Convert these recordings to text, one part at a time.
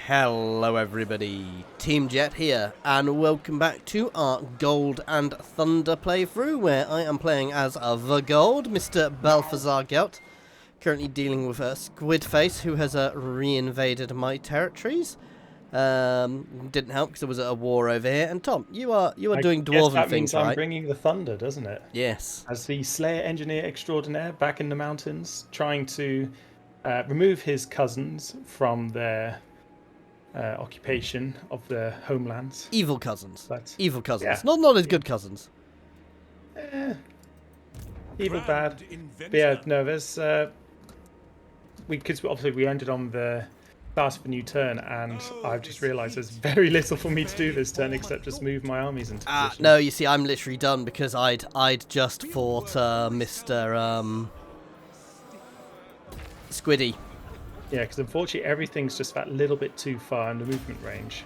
Hello everybody, Team Jet here, and welcome back to our Gold and Thunder playthrough, where I am playing as the Gold, Mr. Balthasar Gelt, currently dealing with a squid face who has re-invaded my territories. Didn't help because there was a war over here. And Tom, you are doing dwarven things, right? That means I'm bringing the thunder, doesn't it? Yes. As the Slayer Engineer Extraordinaire back in the mountains, trying to remove his cousins from their occupation of their homelands. Evil cousins. But, evil cousins. yeah. Not as good cousins. Evil bad. But yeah, no, there's because obviously we ended on the start of a new turn, and I've just realised there's very little for me to do this turn except just move my armies into position. No, you see, I'm literally done because I'd just fought Mr. Squiddy. Yeah, because unfortunately everything's just that little bit too far in the movement range.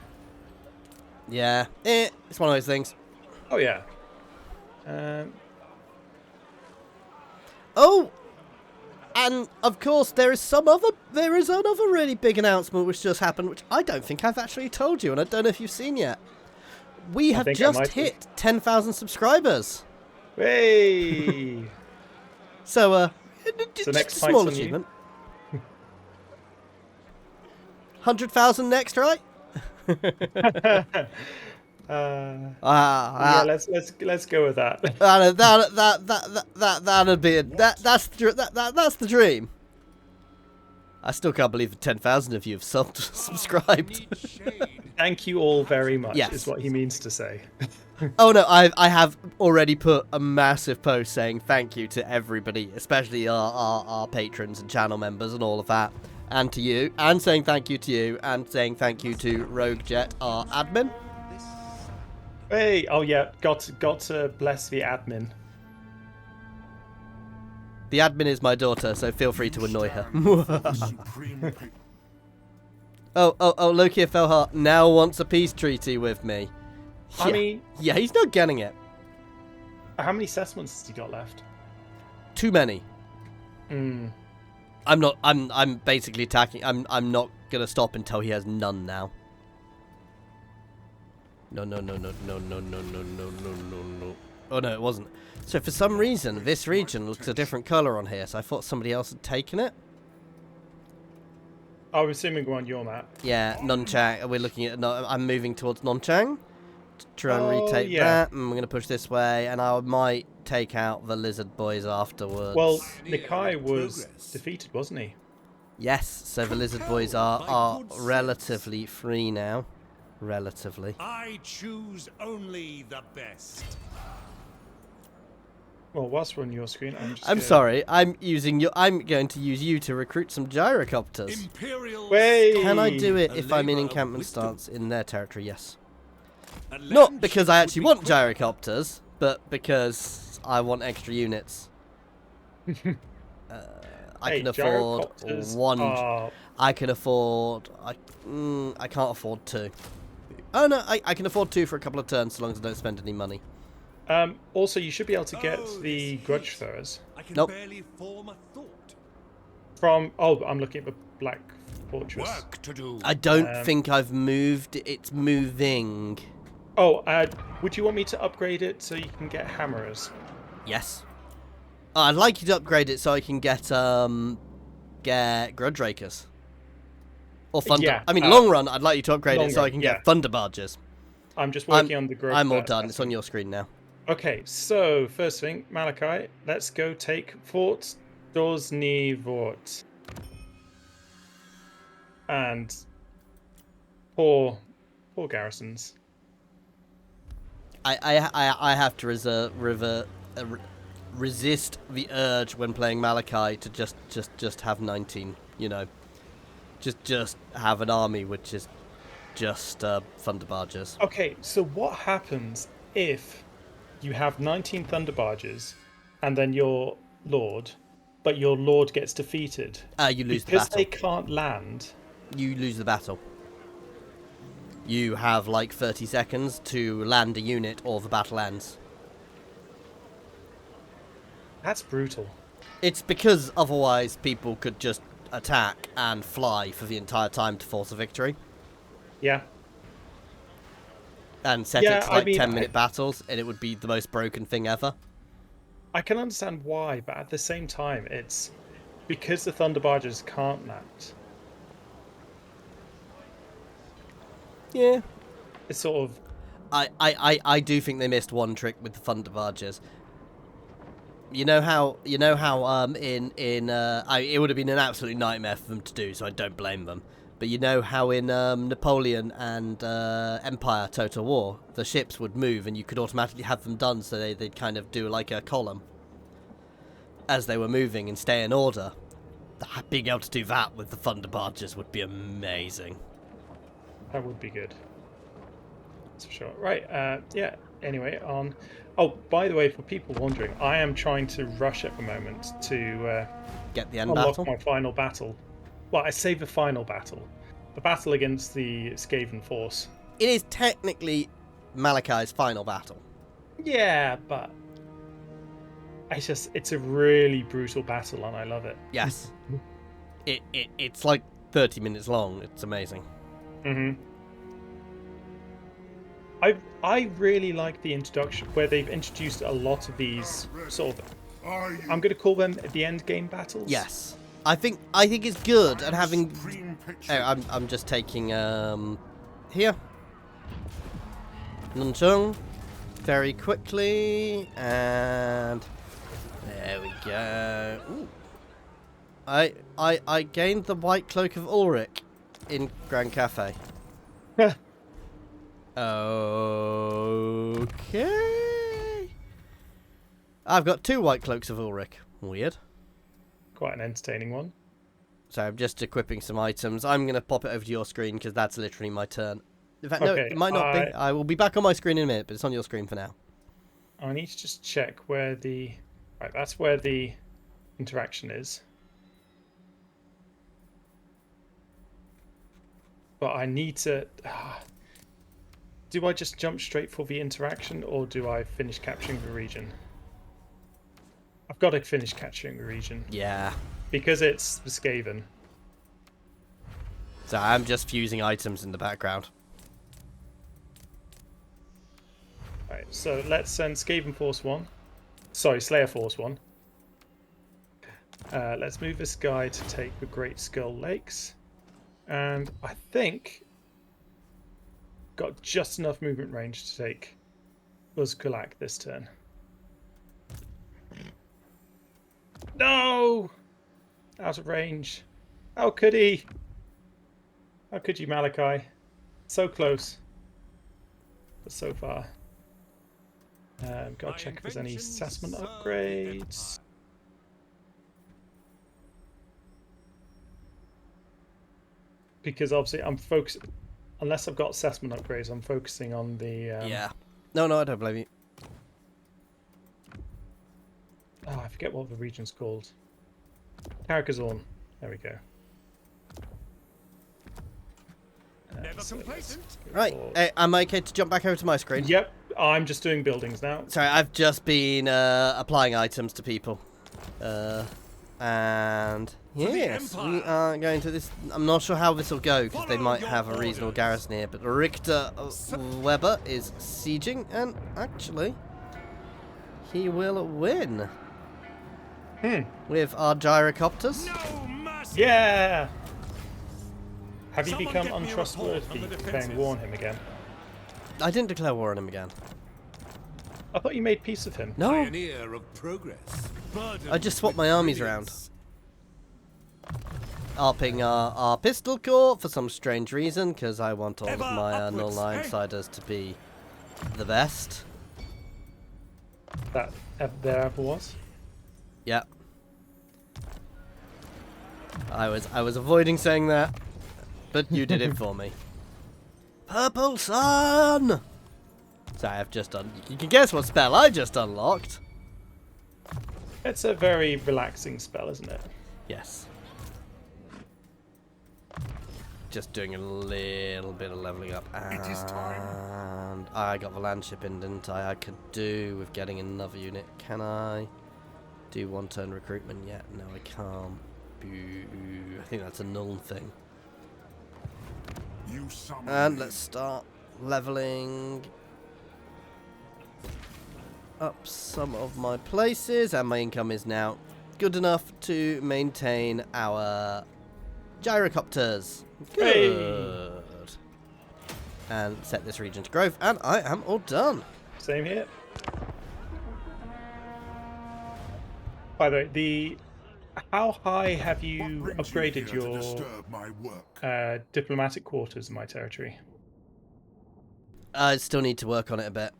Yeah, it's one of those things. Oh yeah. Oh, and of course there is another really big announcement which just happened, which I don't think I've actually told you, and I don't know if you've seen yet. We have just hit 10,000 subscribers. Hey! So So next just a small achievement. 100,000 next, right? Yeah, let's go with that. That'd be that's the dream. I still can't believe that 10,000 of you have subscribed. Thank you all very much. Yes. Is what he means to say. Oh no, I have already put a massive post saying thank you to everybody, especially our patrons and channel members and all of that. And to you, and saying thank you to you, and saying thank you to Rogue Jet, our admin. Hey, oh yeah, got to bless the admin. The admin is my daughter, so feel free to annoy her. oh, Loki Felhart now wants a peace treaty with me. I mean, yeah, he's not getting it. How many settlements has he got left? Too many. Hmm. I'm basically attacking. I'm not gonna stop until he has none now. No. Oh no, it wasn't. So for some reason, this region looks a different color on here. So I thought somebody else had taken it. I'm assuming we're on your map. Yeah, Nunchang. We're looking at. I'm moving towards Nunchang to try and retake that. And we're gonna push this way, and I might take out the lizard boys afterwards. Well, Decay was defeated, wasn't he? Yes, so the lizard boys are relatively free now. Relatively. I choose only the best. Well, whilst we're on your screen, I'm sorry. I'm going to use you to recruit some gyrocopters. Can I do it if I'm in encampment stance in their territory? Yes. Not because I actually want gyrocopters, but because I want extra units. I can afford one. I can afford. I can't afford two. Oh no, I can afford two for a couple of turns, so long as I don't spend any money. Also, you should be able to get the grudge throwers. Nope. From I'm looking at the Black Fortress. Work to do. I don't think I've moved. It's moving. Oh, would you want me to upgrade it so you can get hammerers? Yes. I'd like you to upgrade it so I can get Grudge Rakers. Or Thunder. Yeah, I mean, long run, I'd like you to upgrade it so I can get Thunder Barges. I'm just working on the grudge. I'm all done. It's on your screen now. Okay, so first thing, Malakai, let's go take Fort Doznivort. And poor garrisons. I have to resist the urge when playing Malakai to just have 19, you know. Just have an army which is just Thunder Barges. Okay, so what happens if you have 19 Thunder Barges and then your lord, but your lord gets defeated? You lose the battle. Because they can't land. You lose the battle. You have like 30 seconds to land a unit or the battle ends. That's brutal. It's because otherwise people could just attack and fly for the entire time to force a victory. Yeah. And set Yeah, it to I like mean, 10-minute battles, and it would be the most broken thing ever. I can understand why, but at the same time, it's because the Thunder Barges can't land. Yeah. It's sort of I do think they missed one trick with the Thunder Barges. You know how it would have been an absolute nightmare for them to do, so I don't blame them. But you know how in Napoleon and Empire Total War, the ships would move and you could automatically have them done so they'd kind of do like a column as they were moving and stay in order. Being able to do that with the Thunder Barges would be amazing. that would be good. That's for sure. Right. Yeah. Anyway, on. Oh, by the way, for people wondering, I am trying to rush at the moment to Get the end unlock battle. my final battle. Well, I say the final battle, the battle against the Skaven force. It is technically Malakai's final battle. Yeah, but it's a really brutal battle, and I love it. Yes. It's like 30 minutes long. It's amazing. Mm-hmm. I really like the introduction where they've introduced a lot of these sort of, I'm going to call them the end game battles. Yes. I think it's good, and having I'm just taking here Nunchung very quickly, and there we go. Ooh. I gained the white cloak of Ulrich in Grrand Cathay. Okay. I've got 2 white cloaks of Ulrich. Weird. Quite an entertaining one. So I'm just equipping some items. I'm going to pop it over to your screen because that's literally my turn. In fact, no, Okay, it might not be. I will be back on my screen in a minute, but it's on your screen for now. I need to just check where the... Right, that's where the interaction is. But I need to... do I just jump straight for the interaction, or do I finish capturing the region? I've got to finish capturing the region. Yeah. Because it's the Skaven. So I'm just fusing items in the background. Right, so let's send Skaven Force 1. Sorry, Slayer Force 1. Let's move this guy to take the Great Skull Lakes. And I think got just enough movement range to take Kulak this turn. No! Out of range. How could he? How could you, Malakai? So close. But so far. Gotta check if there's any assessment upgrades. Because obviously I'm focused... Unless I've got assessment upgrades, I'm focusing on the... Yeah. No, I don't blame you. Oh, I forget what the region's called. Carcassonne. There we go. Never So complacent. Right. Am I okay to jump back over to my screen? Yep, I'm just doing buildings now. Sorry, I've just been applying items to people. And yes, we are going to this. I'm not sure how this will go because they might have a reasonable garrison here. But Richter Weber is sieging, and actually, he will win with our gyrocopters. No mercy. Yeah! Have you Someone become get me a untrustworthy report on the declaring defensives. war on him again? I didn't declare war on him again. I thought you made peace with him. No, Pioneer of progress. I just swapped my armies around. Upping our pistol corps for some strange reason, because I want all of Ever my upwards, null eh? insiders to be the best. That there ever was. Yep. I was avoiding saying that, but you did it for me. Purple Sun! So I have just you can guess what spell I just unlocked. It's a very relaxing spell, isn't it? Yes. Just doing a little bit of leveling up. It is time. And I got the landship in, didn't I? I could do with getting another unit. Can I do one turn recruitment yet? No, I can't. Boo. I think that's a null thing. You summon And me. let's start leveling up some of my places, and my income is now good enough to maintain our gyrocopters. Good. And set this region to growth, and I am all done. Same here. By the way, how high have What you brings upgraded here to your disturb my work? diplomatic quarters in my territory? I still need to work on it a bit.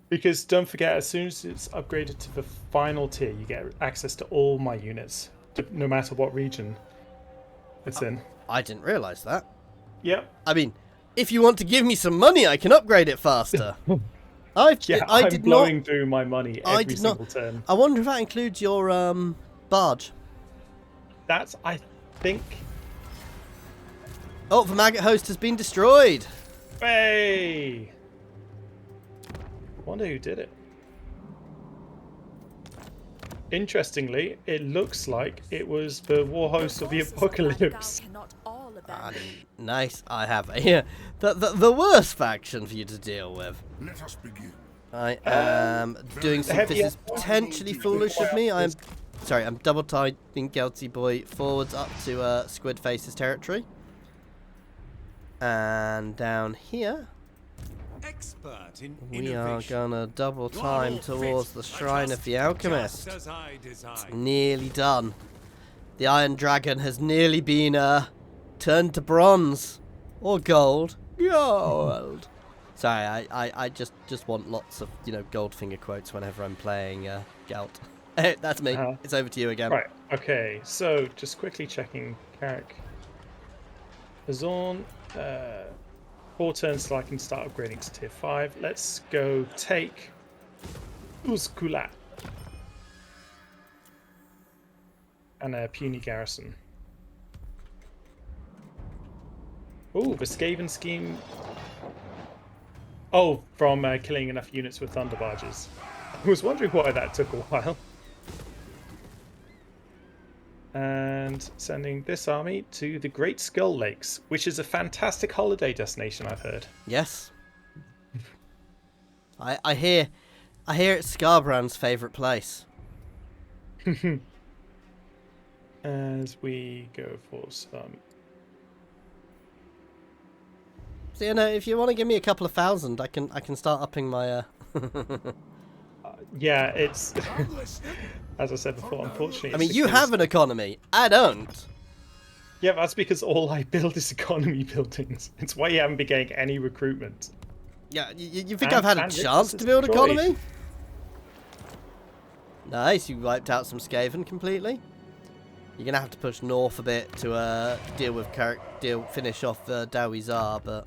Because don't forget, as soon as it's upgraded to the final tier, you get access to all my units, no matter what region it's in. I didn't realise that. Yep. I mean, if you want to give me some money, I can upgrade it faster. I I'm did blowing not. through my money I every did not. single turn. I wonder if that includes your barge. That's, I think... Oh, the maggot host has been destroyed. Hey! Wonder who did it. Interestingly, it looks like it was the war host of the apocalypse. Nice. I have the worst faction for you to deal with. Let us begin. I am doing some. This is potentially foolish of me. I'm sorry. I'm double typing Gelty Boy forwards up to Squid Face's territory, and down here Expert in we are innovation. gonna double You are time all towards fit, the I Shrine trust, of the Alchemist. just as I design. Nearly done. The Iron Dragon has nearly been turned to bronze or gold. Gold. Sorry, I just want lots of gold finger quotes whenever I'm playing Gelt. That's me. It's over to you again. Right, okay, so just quickly checking Carrick. Azorn, 4 turns till I can start upgrading to tier 5. Let's go take Uzkulat and a puny garrison. Oh, the Skaven scheme. Oh, from killing enough units with thunder barges. I was wondering why that took a while. And sending this army to the Great Skull Lakes, which is a fantastic holiday destination, I've heard. Yes. I hear it's Scarbrand's favourite place. As we go for some... So if you want to give me a couple of thousand, I can start upping my yeah, it's... As I said before, unfortunately... I mean, you have an economy. I don't. Yeah, that's because all I build is economy buildings. It's why you haven't been getting any recruitment. Yeah, you think I've had a and chance Richard's to build destroyed. economy? Nice, you wiped out some Skaven completely. You're gonna have to push north a bit to finish off Dawi Tsar, but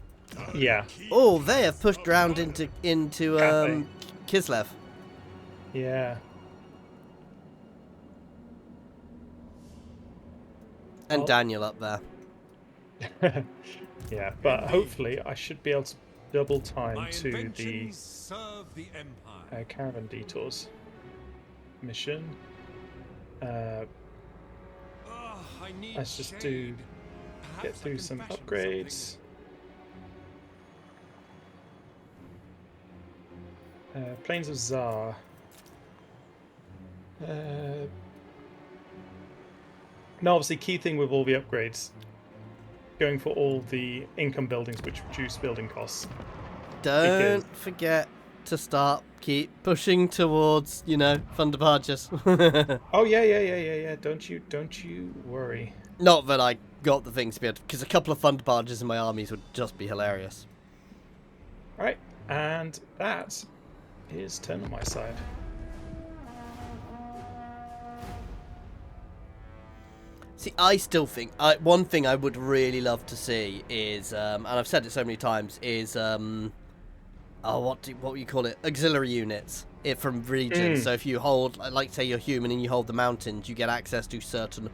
Yeah. oh, they have pushed round into Cathay. Kislev. Yeah. And Oh. Daniel up there. Yeah, but hopefully I should be able to double time My to the inventions serve the empire. caravan detours mission. I need Let's just shade. get Perhaps I through can some fashion upgrades. Plains of Tsar. No, obviously, key thing with all the upgrades, going for all the income buildings which reduce building costs. Don't forget to keep pushing towards, thunder barges. Oh yeah. Don't you worry. Not that I got the things to be able to, because a couple of thunder barges in my armies would just be hilarious. Right, and that is turn on my side. See, I still think one thing I would really love to see is, and I've said it so many times, is what do you call it? Auxiliary units from regions. So if you hold, like say you're human and you hold the mountains, you get access to certain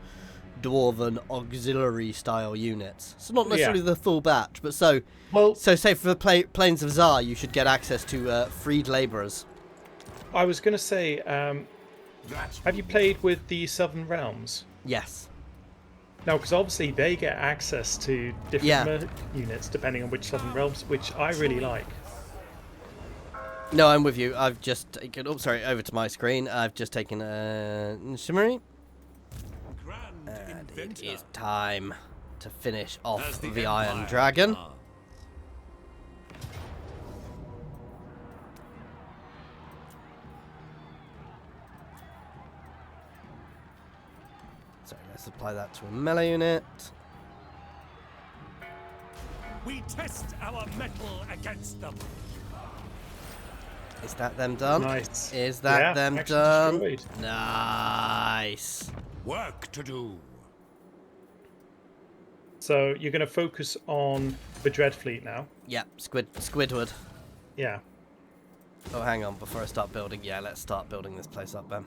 dwarven auxiliary style units. So not necessarily the full batch, but so say for the Plains of Tsar, you should get access to freed labourers. I was going to say, have you played with the Southern Realms? Yes. No, because obviously they get access to different units depending on which Southern Realms, which I really like. No, I'm with you. I've just taken... Oh, sorry, over to my screen. I've just taken a Shimmery. And it is time to finish off the Iron Dragon. So let's apply that to a melee unit. We test our metal against them. Is that them done? Nice. Is that them actually done? destroyed. Nice. Work to do. So you're going to focus on the Dread Fleet now? Yeah, Squidward. Yeah. Oh, hang on. Before I start building, yeah, let's start building this place up, then.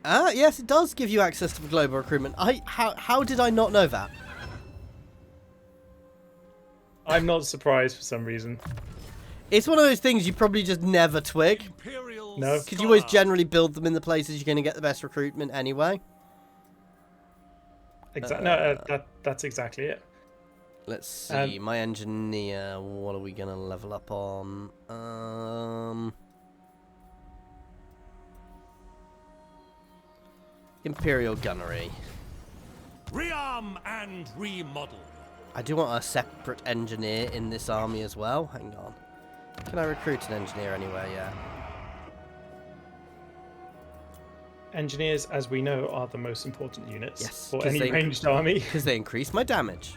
Yes, it does give you access to the global recruitment. How did I not know that? I'm not surprised for some reason. It's one of those things you probably just never twig. Imperial No. Because you always generally build them in the places you're going to get the best recruitment anyway. That's exactly it. Let's see, my engineer, what are we going to level up on? Imperial Gunnery. Rearm and remodel. I do want a separate engineer in this army as well. Hang on. Can I recruit an engineer anywhere? Yeah. Engineers, as we know, are the most important units Yes, for any ranged army. Because they increase my damage.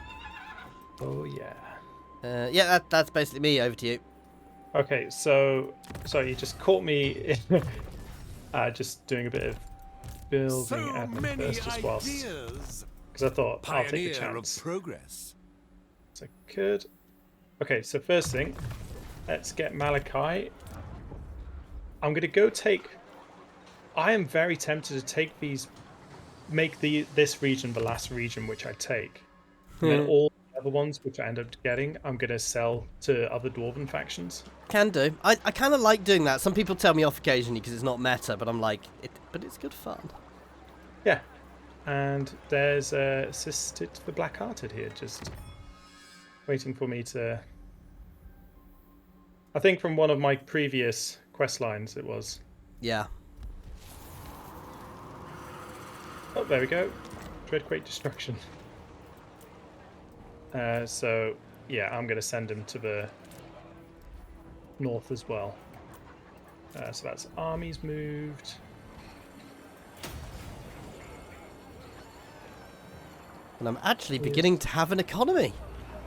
Oh, yeah. Yeah, that's basically me. Over to you. Okay, so... Sorry, you just caught me just doing a bit of building So admin many first, just whilst... ideas. Because I thought, I'll take a Pioneer of chance. progress. So good. Okay, so first thing, let's get Malakai. I'm going to go take... I am very tempted to take these... Make this region the last region which I take. And then all the other ones which I end up getting, I'm going to sell to other Dwarven factions. Can do. I kind of like doing that. Some people tell me off occasionally because it's not meta, but I'm like, but it's good fun. Yeah. And there's Assisted the Black-Hearted here, just waiting for me to... I think from one of my previous quest lines it was. Yeah. Oh, there we go. Dreadquake Destruction. So, yeah, I'm going to send him to the north as well. So that's armies moved. And I'm actually beginning to have an economy.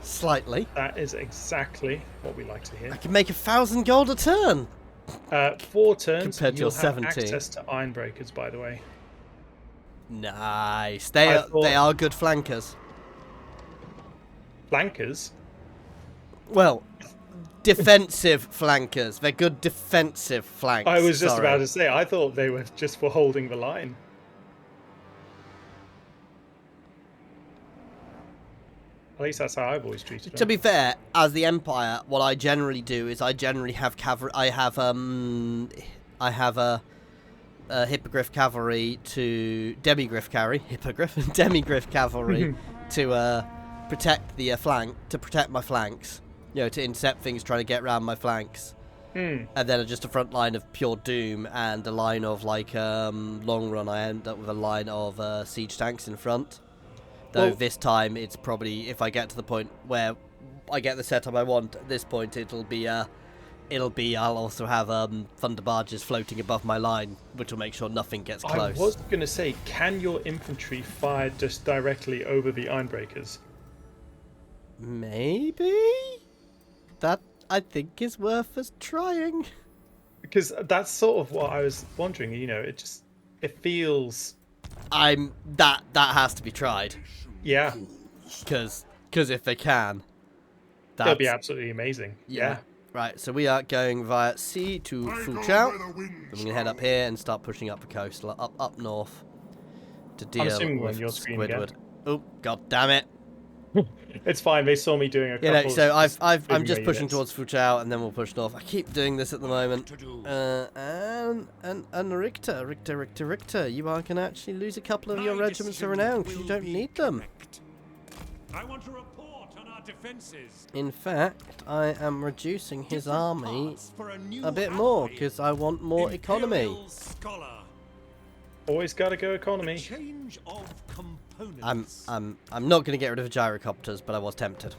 Slightly. That is exactly what we like to hear. I can make 1,000 gold a turn. 4 turns, Compared to you'll your have 17. access to Ironbreakers, by the way. Nice. I They are good flankers. Flankers? Well, defensive flankers. They're good defensive flanks. I was just Sorry. about to say, I thought they were just for holding the line. At least that's how I've always treated To them. be fair, as the Empire, what I generally do is I generally have cavalry. I have a hippogriff cavalry to demigriff cavalry, demigriff cavalry to protect the protect my flanks. You know, to intercept things, trying to get around my flanks. And then just a front line of pure doom and a line of like long run. I end up with a line of siege tanks in front. Though this time it's probably, if I get to the point where I get the setup I want, at this point I'll also have thunder barges floating above my line, which will make sure nothing gets close. I was going to say, can your infantry fire just directly over the Ironbreakers? Maybe? That, I think, is worth us trying. Because that's sort of what I was wondering, you know, it feels... That has to be tried. Yeah. Because if they can, That'll be absolutely amazing. Yeah. Right, so we are going via sea to Fuchao. Then we're going to head up here and start pushing up the coast, up north, to deal assuming we're with on your screen again. Squidward. Oh, god damn it. It's fine. They saw me doing a couple. So I'm moving just my pushing units. towards Fuchao, and then we'll push north. I keep doing this at the moment. To do. And Richter, you are gonna actually lose a couple of your My regiments of decision renown because you will don't be need them. correct. I want to report on our defenses. In fact, I am reducing his Different army paths for a new a bit more ally. because I want more economy. Imperial Scholar. Always got to go A economy. change of components. I'm not gonna get rid of gyrocopters, but I was tempted.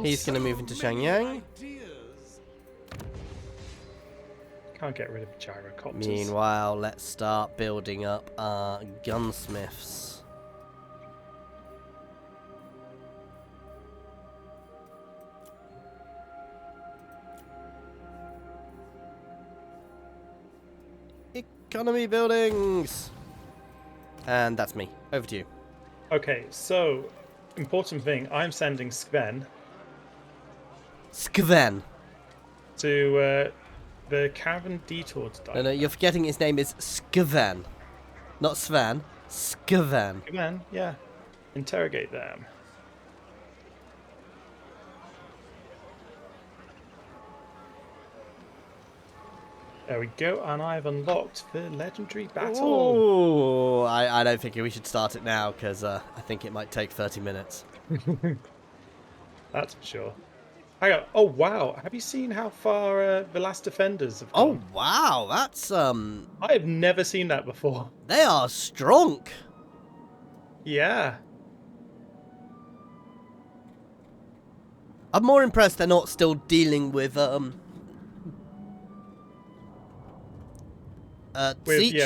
He's gonna move into So many Shenyang. ideas. Can't get rid of gyrocopters. Meanwhile, let's start building up our gunsmiths. Economy buildings! And that's me. Over to you. Okay, so important thing. I'm sending Sven Skven. to the Cavern Detour to die. No, you're forgetting his name is Skven. Not Sven. Skven. Sven, yeah. Interrogate them. There we go, and I've unlocked the legendary battle. Ooh, I don't think we should start it now because I think it might take 30 minutes. That's for sure. Hang on. Oh wow! Have you seen how far the last defenders have Oh gone? wow, that's I have never seen that before. they are strong. Yeah. I'm more impressed they're not still dealing with Tzichi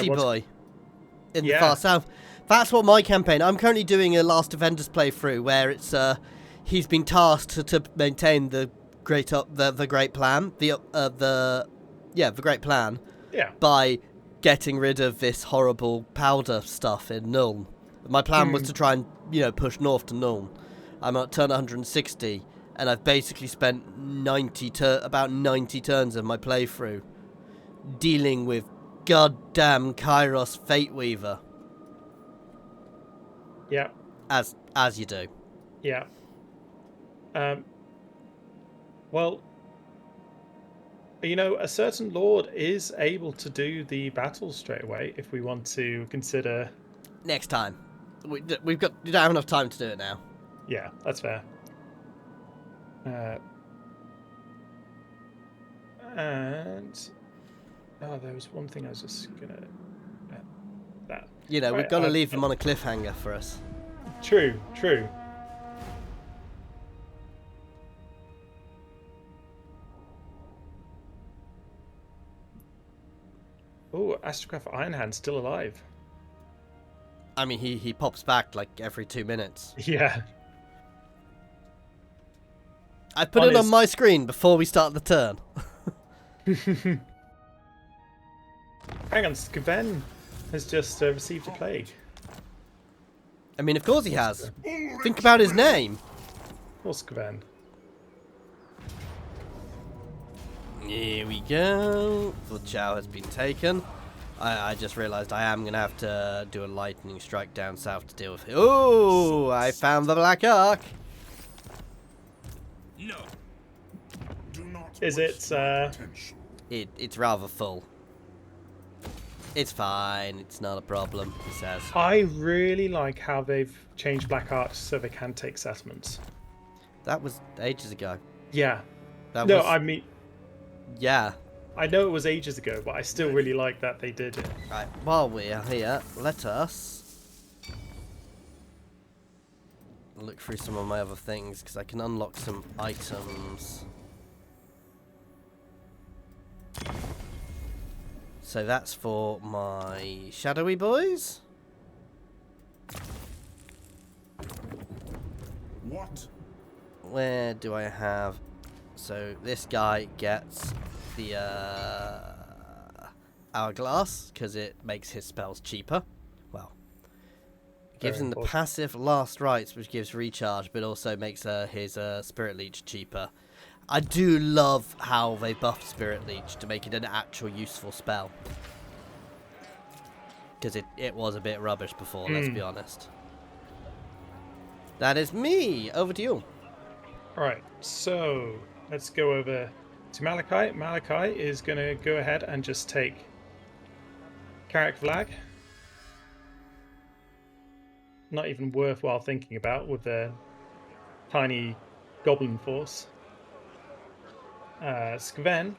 what's- boy in the Yeah. far south. That's what my campaign. I'm currently doing a Last Defenders playthrough where it's he's been tasked to maintain the great plan, the great plan Yeah. by getting rid of this horrible powder stuff in Nuln. My plan was to try and push north to Nuln. I'm at turn 160, and I've basically spent about 90 turns of my playthrough dealing with goddamn Kairos Fate Weaver, Yeah. as you do. Yeah. Well, a certain lord is able to do the battle straight away if we want to consider. Next time, we don't have enough time to do it now. Yeah, that's fair. And there was one thing I was just gonna. That. We've Right, got to leave them on a cliffhanger for us. True. True. Oh, Astrograph Ironhand's still alive. I mean, he pops back like every 2 minutes. Yeah. I put On it on his- my screen before we start the turn. Hang on, Skaven has just received a plague. I mean, of course he has. Think about his name. Or Skaven. Here we go. Fuchao has been taken. I just realised I am going to have to do a lightning strike down south to deal with it. Oh, I found the Black Ark. No. Do not Is waste it, my potential. It's rather full. It's fine. It's not a problem, he says. I really like how they've changed Black Arch so they can take settlements. That was ages ago. Yeah. That No, was, I mean, yeah. I know it was ages ago, but I still really like that they did it. Right, while we are here, let us look through some of my other things, because I can unlock some items. So that's for my shadowy boys. What? Where do I have... So this guy gets the hourglass, because it makes his spells cheaper. Well, it gives Very him the important. passive last rites, which gives recharge, but also makes his spirit leech cheaper. I do love how they buffed spirit leech to make it an actual useful spell, because it was a bit rubbish before, let's be honest. That is me. Over to you. Alright, so let's go over to Malakai. Malakai is going to go ahead and just take Carrick Flag. Not even worthwhile thinking about with the tiny goblin force. Skven,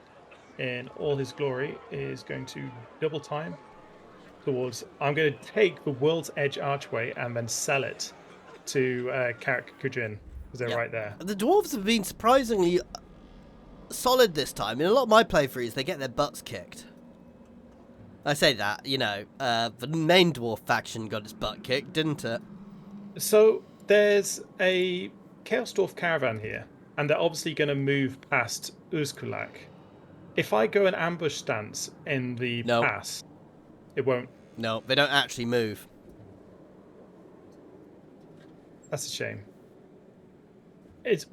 in all his glory, is going to double time towards... I'm going to take the World's Edge Archway and then sell it to Carrick Kujin, because they're right there. The dwarves have been surprisingly solid this time. In a lot of my playthroughs, they get their butts kicked. I say that, you know, the main dwarf faction got its butt kicked, didn't it? So there's a Chaos Dwarf caravan here, and they're obviously going to move past Uzkulak. If I go an ambush stance in the pass, it won't. No, they don't actually move. That's a shame.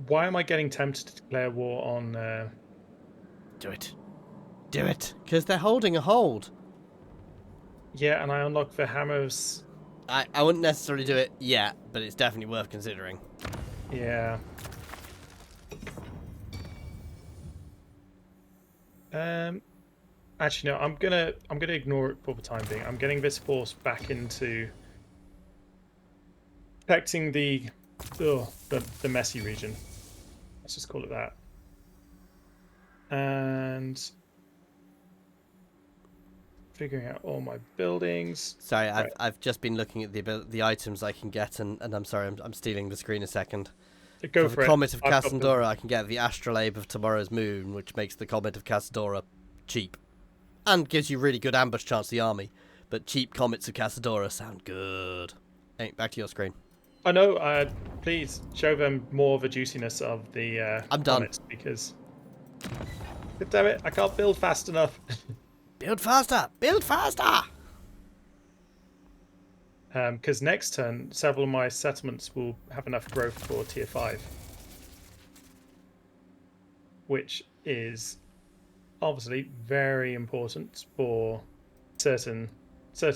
Why am I getting tempted to declare war on... Do it. Do it. Because they're holding a hold. Yeah, and I unlock the hammers. I wouldn't necessarily do it yet, but it's definitely worth considering. Yeah. Actually, no. I'm gonna ignore it for the time being. I'm getting this force back into protecting the messy region. Let's just call it that. And figuring out all my buildings. Sorry, I've just been looking at the items I can get, and I'm sorry, I'm stealing the screen a second. Go for the it. Comet of Cassandora, I can get the Astrolabe of Tomorrow's Moon, which makes the Comet of Cassandora cheap. And gives you really good ambush chance of the army. But cheap Comets of Cassandora sound good. Hey, back to your screen. I know, please show them more of the juiciness of the I'm done. Comets, because... God damn it, I can't build fast enough. Build faster! Build faster! Because next turn, several of my settlements will have enough growth for tier 5. Which is obviously very important for certain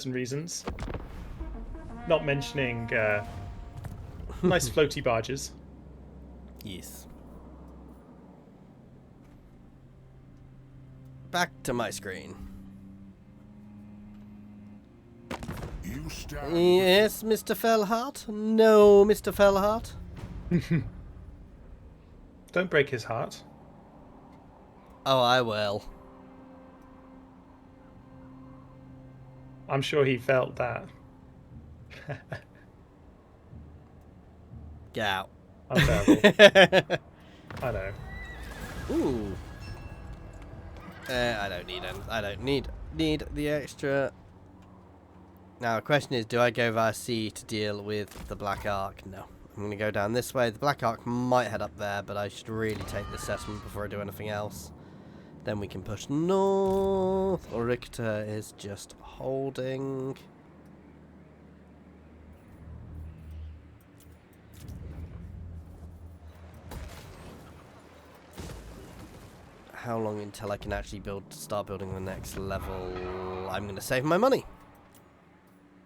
reasons. Not mentioning nice floaty barges. Yes. Back to my screen. Yes, Mr. Fellhart? No, Mr. Fellhart? Don't break his heart. Oh, I will. I'm sure he felt that. Get out. I'm terrible. I know. Ooh. I don't need them. I don't need the extra. Now the question is, do I go via sea to deal with the Black Ark? No. I'm going to go down this way. The Black Ark might head up there, but I should really take this settlement before I do anything else. Then we can push north. Richter is just holding. How long until I can actually start building the next level? I'm going to save my money.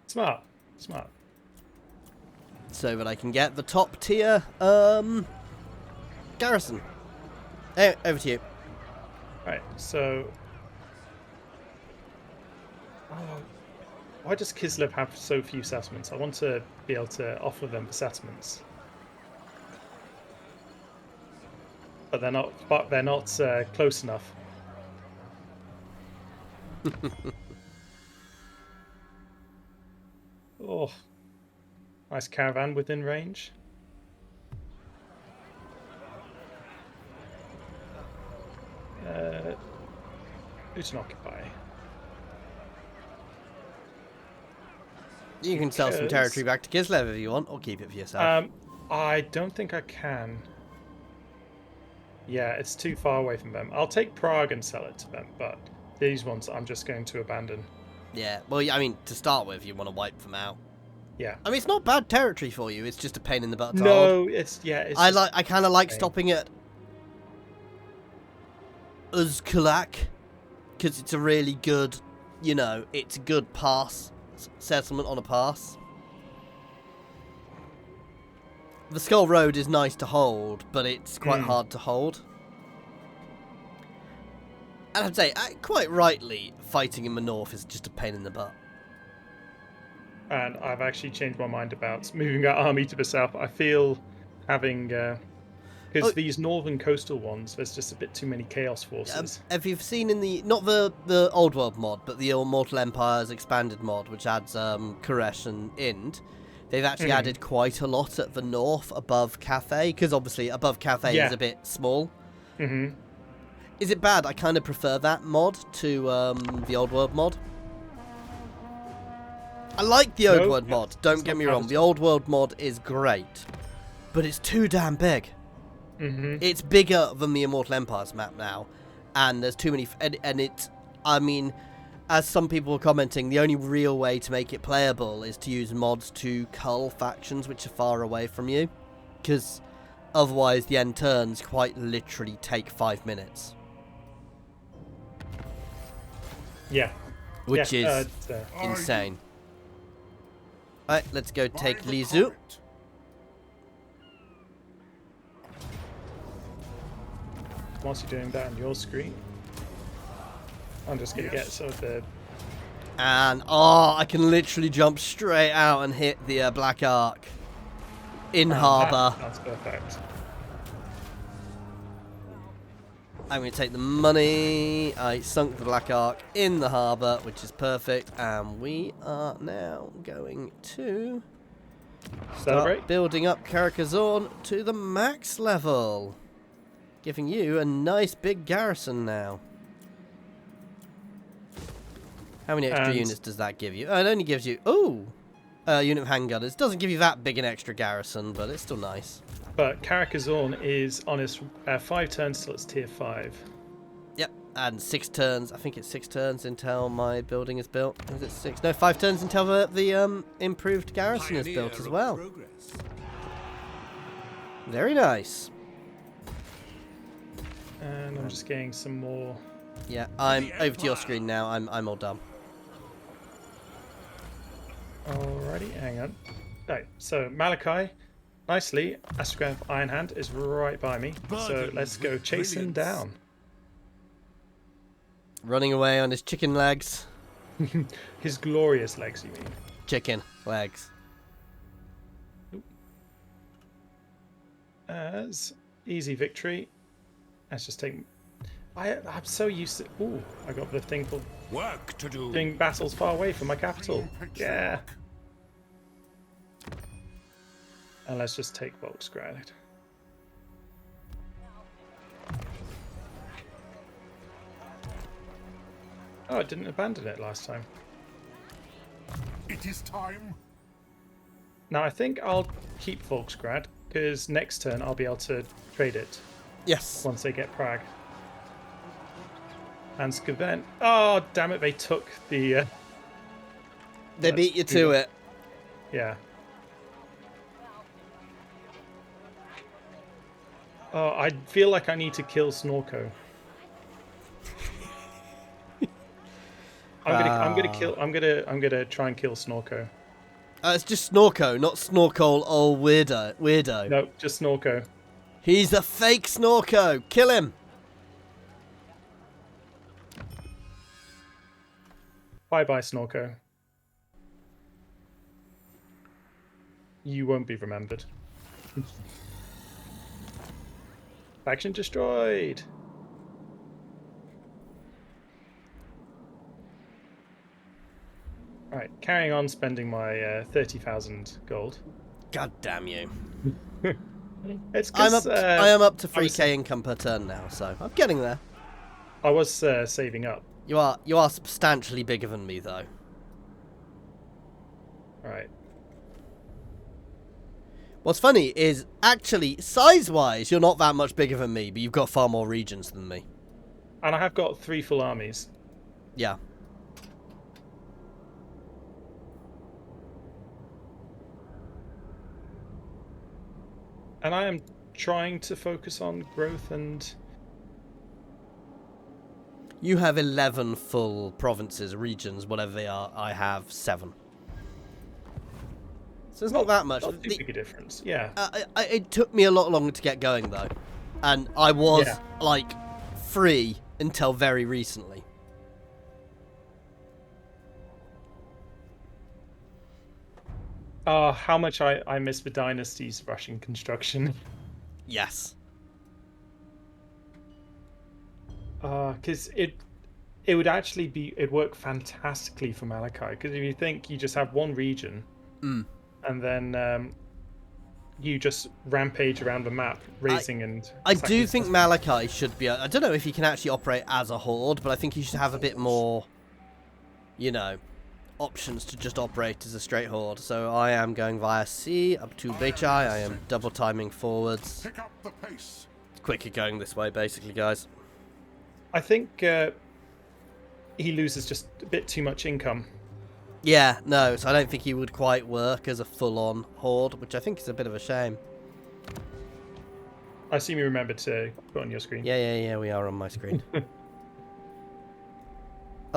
Smart. Smart. So that I can get the top tier garrison. Hey, over to you. Right, so... why does Kislev have so few settlements? I want to be able to offer them settlements. But they're not close enough. Oh, nice caravan within range. Who's an occupy? You can sell some territory back to Kislev if you want, or keep it for yourself. I don't think I can. Yeah, it's too far away from them. I'll take Prague and sell it to them, but these ones I'm just going to abandon. Yeah, well, I mean, to start with, you want to wipe them out. Yeah. I mean, it's not bad territory for you. It's just a pain in the butt to No, hold. it's I kind of like stopping at Uzkulak because it's a really good, you know, it's a good pass settlement on a pass. the Skull Road is nice to hold, but it's quite hard to hold. And I'd say, quite rightly, fighting in the north is just a pain in the butt. And I've actually changed my mind about moving our army to the south. I feel having... Because these northern coastal ones, there's just a bit too many chaos forces. If you've seen in the, not the Old World mod, but the Immortal Empire's expanded mod, which adds Koresh and Ind, they've actually added quite a lot at the north above Cathay, because obviously above Cathay is a bit small. Is it bad? I kind of prefer that mod to the Old World mod. I like the Old World mod, don't get me wrong. The Old World mod is great, but it's too damn big. It's bigger than the Immortal Empire's map now, and there's too many... And it's... I mean, as some people were commenting, the only real way to make it playable is to use mods to cull factions which are far away from you, because otherwise the end turns quite literally take 5 minutes. Yeah. Which is insane. Alright, let's go take Lizu. Whilst you're doing that on your screen, I'm just going to get some of the... And, I can literally jump straight out and hit the Black Ark in harbour. That's perfect. I'm going to take the money. I sunk the Black Ark in the harbour, which is perfect. And we are now going to start building up Carcassonne to the max level. Giving you a nice big garrison now. How many extra units does that give you? Oh, it only gives you... a unit of handgunners. It doesn't give you that big an extra garrison, but it's still nice. But Carcassonne is on its 5 turns till it's tier 5. Yep, and 6 turns. I think it's 6 turns until my building is built. Is it 6? No, 5 turns until the improved garrison is built as well. Very nice. And I'm just getting some more... Yeah, I'm over to your screen now. I'm all done. Alrighty, hang on. Right, so Malakai, nicely, Astragram Iron Hand is right by me. So let's go chase him down. Running away on his chicken legs. His glorious legs, you mean? Chicken legs. As easy victory. Let's just take... I'm so used to... Ooh, I got the thing for work to do. doing battles far away from my capital. Yeah. And let's just take Volksgrad. Oh, I didn't abandon it last time. It is time. Now I think I'll keep Volksgrad, because next turn I'll be able to trade it. Yes. Once they get Prague. And Skaven. Oh, damn it, they took the... They beat you to it. Yeah. Oh, I feel like I need to kill Snorko. I'm gonna try and kill Snorko. It's just Snorko, not Snorkol, old weirdo. No, just Snorko. He's a fake Snorko. Kill him. Bye-bye, Snorko. You won't be remembered. Faction destroyed. Right, carrying on spending my 30,000 gold. God damn you. It's I am up to 3k income per turn now, so I'm getting there. I was saving up. You are substantially bigger than me, though. Right. What's funny is, actually, size-wise, you're not that much bigger than me, but you've got far more regions than me. And I have got 3 full armies. Yeah. And I am trying to focus on growth and... You have 11 full provinces, regions, whatever they are. I have 7. So it's not that much. Not too big a difference. Yeah. It took me a lot longer to get going though, and I was like free until very recently. How much I miss the Dynasty's Russian construction. Yes. Because it would actually it'd work fantastically for Malakai. Because if you think you just have one region, and then you just rampage around the map, raising and. I do think Malakai should be. I don't know if he can actually operate as a horde, but I think he should have a bit more, you know, options to just operate as a straight horde. So I am going via C up to Decay. I am double timing forwards. Pick up the pace. Quicker going this way, basically, guys. I think he loses just a bit too much income. Yeah, no, so I don't think he would quite work as a full-on horde, which I think is a bit of a shame. I assume you remember to put on your screen. Yeah, we are on my screen. Well,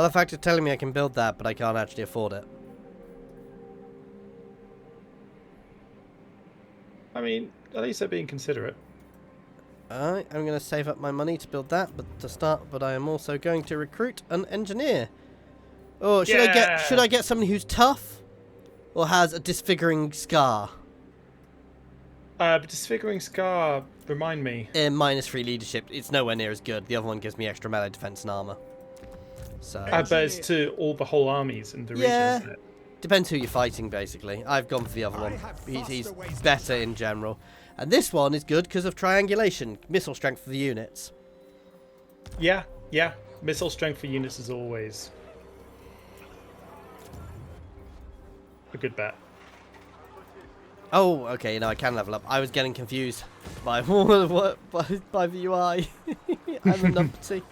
the fact is telling me I can build that, but I can't actually afford it. I mean, at least they're being considerate. Alright, I'm going to save up my money to build that, but I am also going to recruit an engineer. Oh, should I get somebody who's tough or has a disfiguring scar? Disfiguring scar, remind me. -3 leadership. It's nowhere near as good. The other one gives me extra melee defense and armor. So But it's to all the whole armies in the region, isn't it? Depends who you're fighting, basically. I've gone for the other one. He's better in general. And this one is good because of triangulation. Missile strength for the units. Yeah. Missile strength for units is always a good bet. Oh, okay, no, I can level up. I was getting confused by by the UI. I'm a numpty.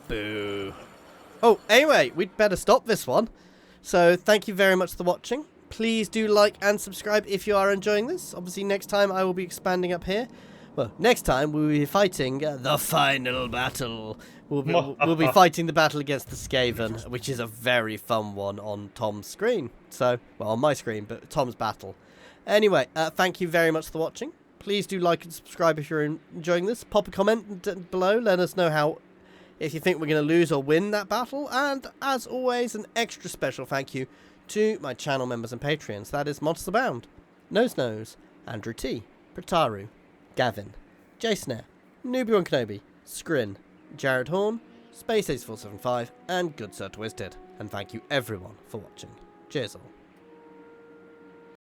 Boo. Oh, anyway, we'd better stop this one. So, thank you very much for watching. Please do like and subscribe if you are enjoying this. Obviously, next time I will be expanding up here. Well, next time we'll be fighting the final battle. We'll be fighting the battle against the Skaven, which is a very fun one on Tom's screen. So, well, on my screen, but Tom's battle. Anyway, thank you very much for watching. Please do like and subscribe if you're enjoying this. Pop a comment below. Let us know if you think we're going to lose or win that battle. And as always, an extra special thank you to my channel members and Patreons. That is Monster Bound, Nose, Andrew T, Prataru, Gavin, Jason, Newbie1 Kenobi, Skrin, Jared Horn, Space Ace 475, and Good Sir Twisted. And thank you everyone for watching. Cheers all.